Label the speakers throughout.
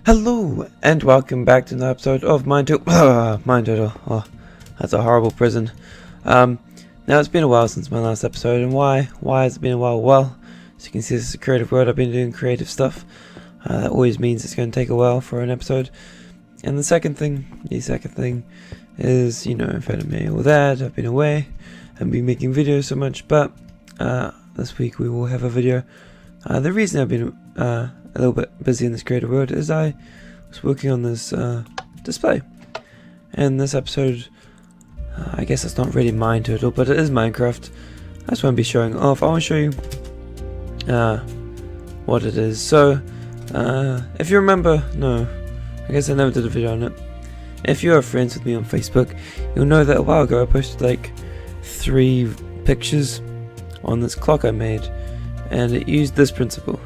Speaker 1: Hello and welcome back to another episode of MineTurtle. Oh, that's a horrible prison. Now it's been a while since my last episode, and why? Why has it been a while? Well, as you can see, this is a creative world. I've been doing creative stuff. That always means it's going to take a while for an episode. And the second thing is, I've had a mail with that. I've been away. I've been making videos so much, but this week we will have a video. The reason I've been a little bit busy in this creative world is I was working on this display, and this episode, I guess it's not really MineTurtle, but it is Minecraft. I just want to be showing off. I want to show you what it is. So if you remember, no, I guess I never did a video on it. If you are friends with me on Facebook, you'll know that a while ago I posted like 3 pictures on this clock I made, and it used this principle.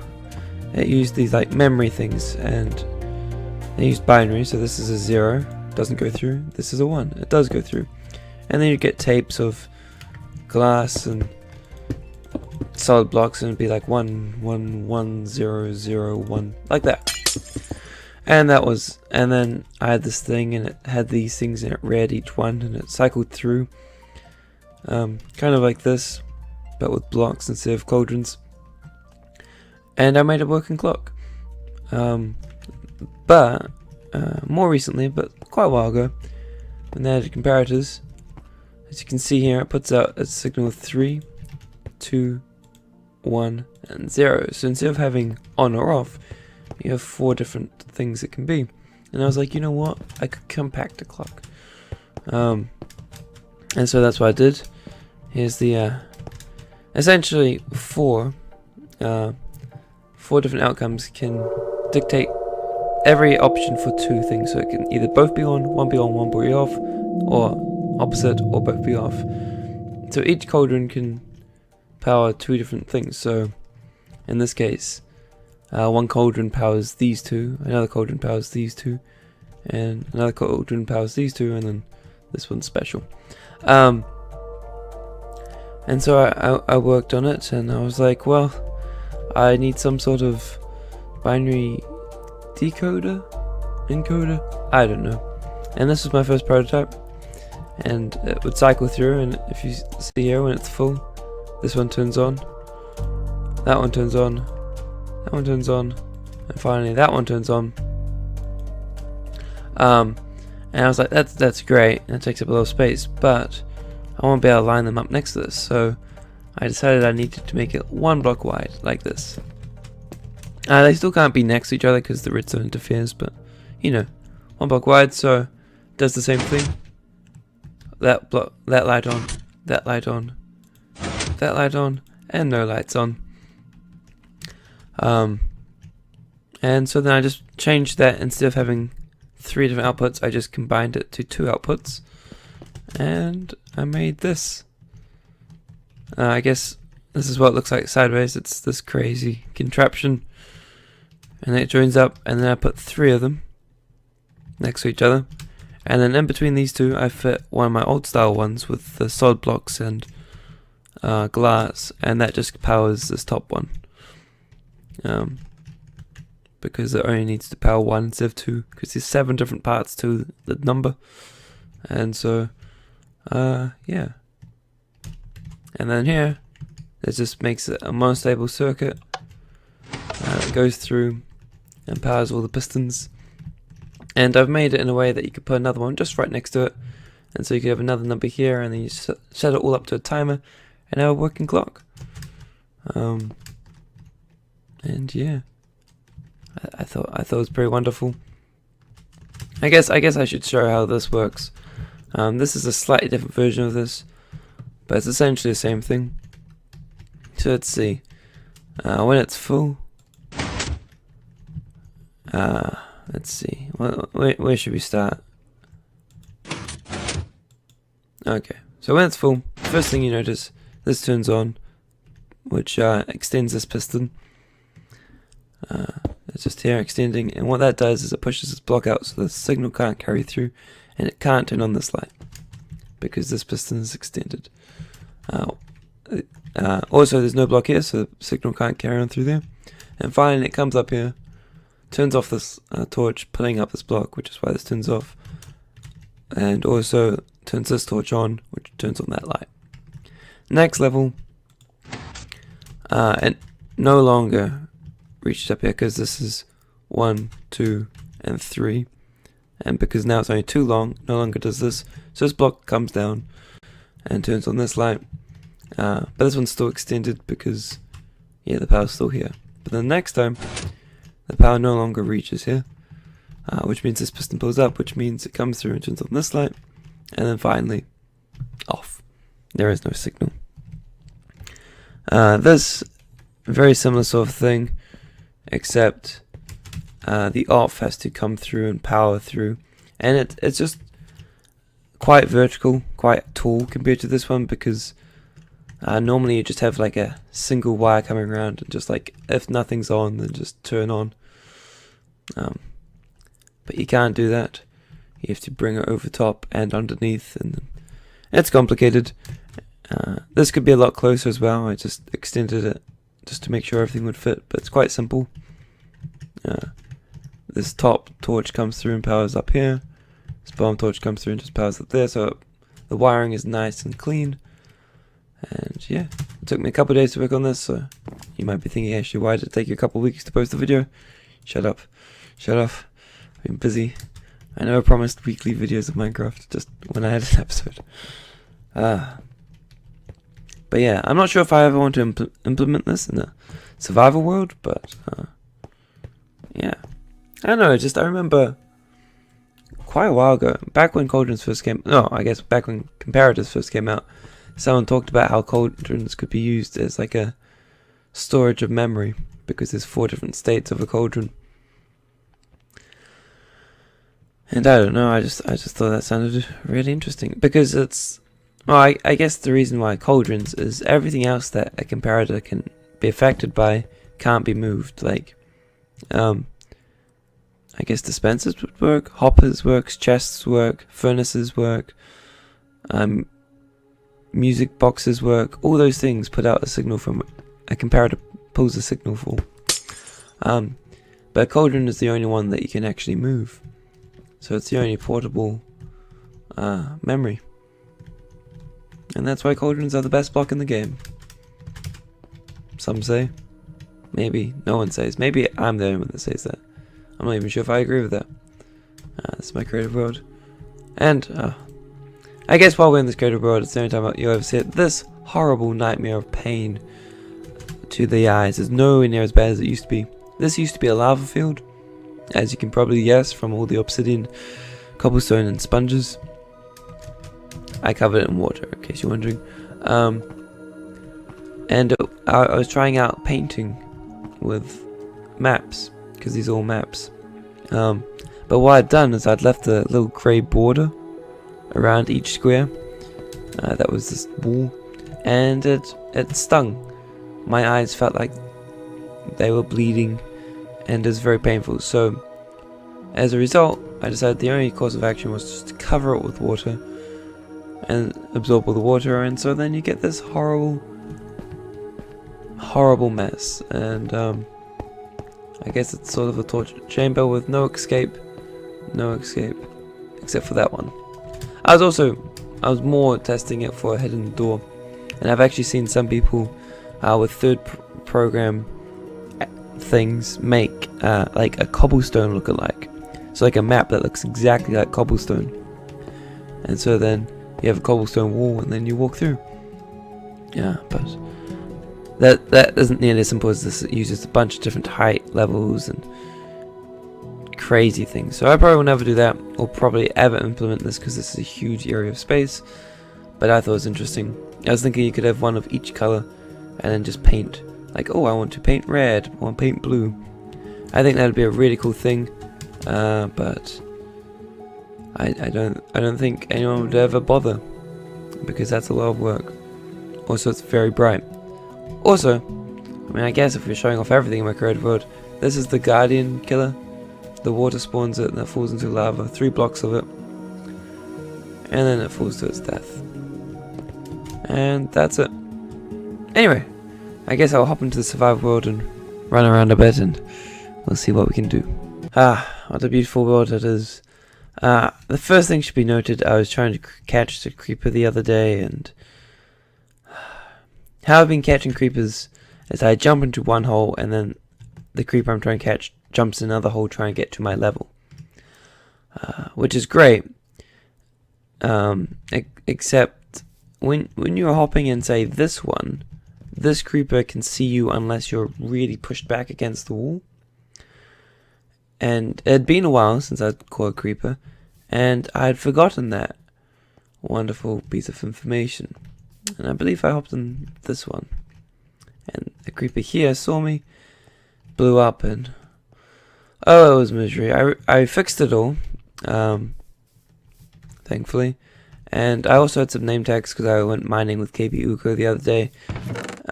Speaker 1: It used these like memory things, and they used binary, so this is a 0, doesn't go through. This is a 1, it does go through. And then you get tapes of glass and solid blocks, and it'd be like 1 1 1 0 0 1, like that. And then I had this thing, and it had these things, and it read each one, and it cycled through, kind of like this, but with blocks instead of cauldrons. And I made a working clock. But more recently, but quite a while ago, when they added comparators, as you can see here, it puts out a signal of 3, 2, 1, and 0. So instead of having on or off, you have 4 different things it can be. And I was like, you know what? I could compact a clock. And so that's what I did. Here's the essentially 4 different outcomes can dictate every option for 2 things. So it can either both be on, one be off, or opposite, or both be off. So each cauldron can power 2 different things. So in this case, one cauldron powers these 2, another cauldron powers these 2, and another cauldron powers these 2, and then this one's special. And so I worked on it, and I was like, well, I need some sort of binary encoder, I don't know. And this was my first prototype, and it would cycle through, and if you see here, when it's full, this one turns on, that one turns on, that one turns on, and finally that one turns on. And I was like, that's great, and it takes up a little space, but I want to be able to line them up next to this, so I decided I needed to make it 1 block wide, like this. They still can't be next to each other because the redstone interferes, but 1 block wide, so it does the same thing. That light on, that light on, that light on, and no lights on. And so then I just changed that. Instead of having 3 different outputs, I just combined it to 2 outputs, and I made this. I guess this is what it looks like sideways. It's this crazy contraption, and then it joins up, and then I put 3 of them next to each other, and then in between these 2 I fit one of my old style ones with the solid blocks and glass, and that just powers this top one, because it only needs to power 1 instead of 2, because there's 7 different parts to the number. And so yeah. And then here, it just makes it a monostable circuit. It goes through and powers all the pistons. And I've made it in a way that you could put another one just right next to it. And so you could have another number here, and then you set it all up to a timer, and have a working clock. And yeah, I thought it was pretty wonderful. I guess I should show how this works. This is a slightly different version of this, but it's essentially the same thing. So let's see. When it's full, let's see. Where should we start? Okay, so when it's full, first thing you notice, this turns on, which extends this piston. It's just here extending, and what that does is it pushes this block out so the signal can't carry through, and it can't turn on this light because this piston is extended. Also, there's no block here, so the signal can't carry on through there. And finally, it comes up here turns off this torch, pulling up this block, which is why this turns off, and also turns this torch on, which turns on that light. Next level, it no longer reaches up here because this is 1, 2, and 3, and because now it's only too long, no longer does this. So this block comes down and turns on this light, but this one's still extended because, yeah, the power's still here. But then next time, the power no longer reaches here, which means this piston pulls up, which means it comes through and turns on this light, and then finally off. There is no signal. This very similar sort of thing, except the off has to come through and power through, and it's just quite vertical, quite tall compared to this one, because normally you just have like a single wire coming around and just like, if nothing's on, then just turn on. But you can't do that. You have to bring it over top and underneath, and it's complicated. This could be a lot closer as well. I just extended it just to make sure everything would fit, but it's quite simple. This top torch comes through and powers up here. This bottom torch comes through and just powers up there, so the wiring is nice and clean. And yeah, it took me a couple of days to work on this, so you might be thinking, actually, why did it take you a couple of weeks to post the video? Shut up. Shut up. I've been busy. I know I promised weekly videos of Minecraft, just when I had an episode. But yeah, I'm not sure if I ever want to implement this in a survival world, but yeah. I don't know, I remember quite a while ago, back when cauldrons first came, no, I guess back when comparators first came out, someone talked about how cauldrons could be used as like a storage of memory, because there's 4 different states of a cauldron. And I don't know, I just thought that sounded really interesting, because it's, well, I guess the reason why cauldrons is everything else that a comparator can be affected by can't be moved. Like, I guess dispensers would work, hoppers works, chests work, furnaces work, music boxes work. All those things put out a signal from a comparator pulls a signal for. But a cauldron is the only one that you can actually move, so it's the only portable memory, and that's why cauldrons are the best block in the game. Some say, maybe no one says. Maybe I'm the only one that says that. I'm not even sure if I agree with that. That's my creative world. And I guess while we're in this creative world, it's the only time you'll ever see it. This horrible nightmare of pain to the eyes is nowhere near as bad as it used to be. This used to be a lava field, as you can probably guess from all the obsidian, cobblestone and sponges. I covered it in water, in case you're wondering. And I was trying out painting with maps, because these are all maps. But what I'd done is I'd left a little grey border around each square. That was this wall, and it stung. My eyes felt like they were bleeding, and it was very painful. So as a result, I decided the only course of action was just to cover it with water and absorb all the water, and so then you get this horrible mess. And I guess it's sort of a torture chamber with no escape, except for that one. I was more testing it for a hidden door, and I've actually seen some people with third program things make like a cobblestone look-alike, so like a map that looks exactly like cobblestone, and so then you have a cobblestone wall and then you walk through. Yeah, but that isn't nearly as simple as this. It uses a bunch of different height levels and crazy things, so I probably will never do that, or probably ever implement this, because this is a huge area of space. But I thought it was interesting. I was thinking you could have one of each color and then just paint, like, oh, I want to paint red, I want to paint blue. I think that would be a really cool thing, but I don't think anyone would ever bother, because that's a lot of work. Also, it's very bright. Also, I mean, I guess if we're showing off everything in my creative world, this is the guardian killer. The water spawns it and it falls into lava, 3 blocks of it, and then it falls to its death. And that's it. Anyway, I guess I'll hop into the survival world and run around a bit, and we'll see what we can do. Ah, what a beautiful world it is. The first thing should be noted, I was trying to catch the creeper the other day, and how I've been catching creepers is I jump into one hole, and then the creeper I'm trying to catch jumps in another hole trying to get to my level. Which is great. Except when you're hopping in, say, this creeper can see you unless you're really pushed back against the wall. And it had been a while since I'd caught a creeper, and I had forgotten that wonderful piece of information. And I believe I hopped in this one. And the creeper here saw me, blew up, and oh, it was misery. I fixed it all, thankfully. And I also had some name tags because I went mining with KB Uko the other day.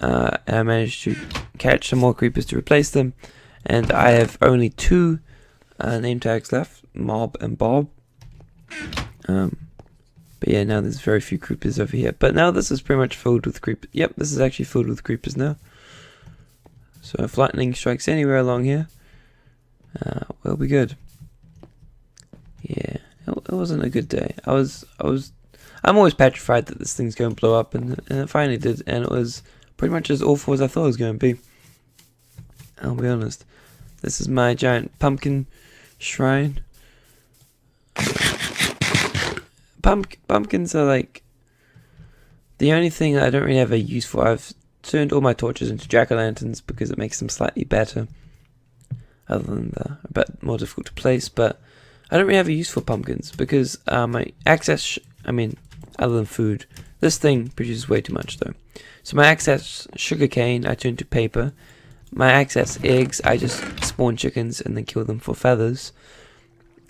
Speaker 1: And I managed to catch some more creepers to replace them. And I have only 2 name tags left, Mob and Bob. But yeah, now there's very few creepers over here. But now this is pretty much filled with creepers. Yep, this is actually filled with creepers now. So if lightning strikes anywhere along here, we'll be good. Yeah, it wasn't a good day. I'm always petrified that this thing's going to blow up, and it finally did, and it was pretty much as awful as I thought it was going to be. I'll be honest. This is my giant pumpkin shrine. Pumpkins are like the only thing I don't really have a use for. I've turned all my torches into jack-o'-lanterns because it makes them slightly better. Other than a bit more difficult to place, but I don't really have a use for pumpkins because my excess, other than food, this thing produces way too much though. So my excess sugarcane I turn to paper. My excess eggs I just spawn chickens and then kill them for feathers.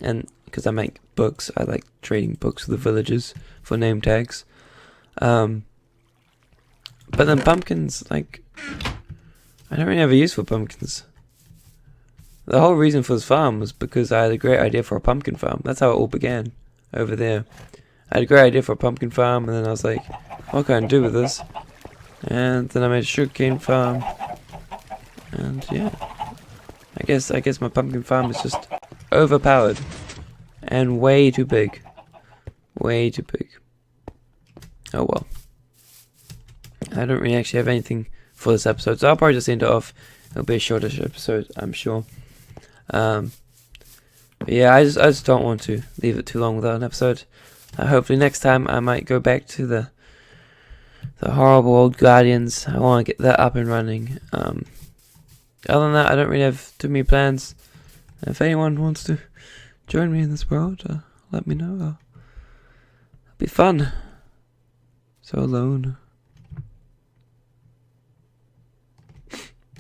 Speaker 1: And because I make books, I like trading books with the villagers for name tags. But then pumpkins, like, I don't really have a use for pumpkins. The whole reason for this farm was because I had a great idea for a pumpkin farm. That's how it all began, over there. I had a great idea for a pumpkin farm, and then I was like, what can I do with this? And then I made a sugarcane farm. And yeah, I guess my pumpkin farm is just overpowered. And way too big. Way too big. Oh well. I don't really actually have anything for this episode, so I'll probably just end it off. It'll be a shortish episode, I'm sure. But yeah, I just don't want to leave it too long without an episode. Hopefully next time I might go back to the horrible old Guardians. I want to get that up and running. Other than that, I don't really have too many plans. If anyone wants to join me in this world, let me know. It'll be fun. So alone.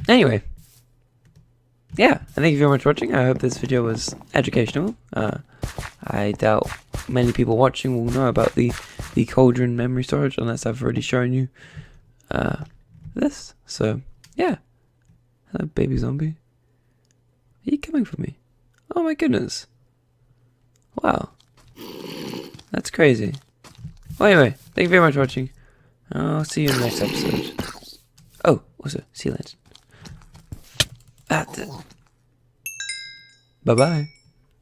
Speaker 1: Anyway. Yeah, thank you very much for watching. I hope this video was educational. I doubt many people watching will know about the cauldron memory storage unless I've already shown you this. So, yeah. Hello, baby zombie. Are you coming for me? Oh my goodness. Wow. That's crazy. Well, anyway, thank you very much for watching. I'll see you in the next episode. Oh, also, sea lantern. Bye-bye.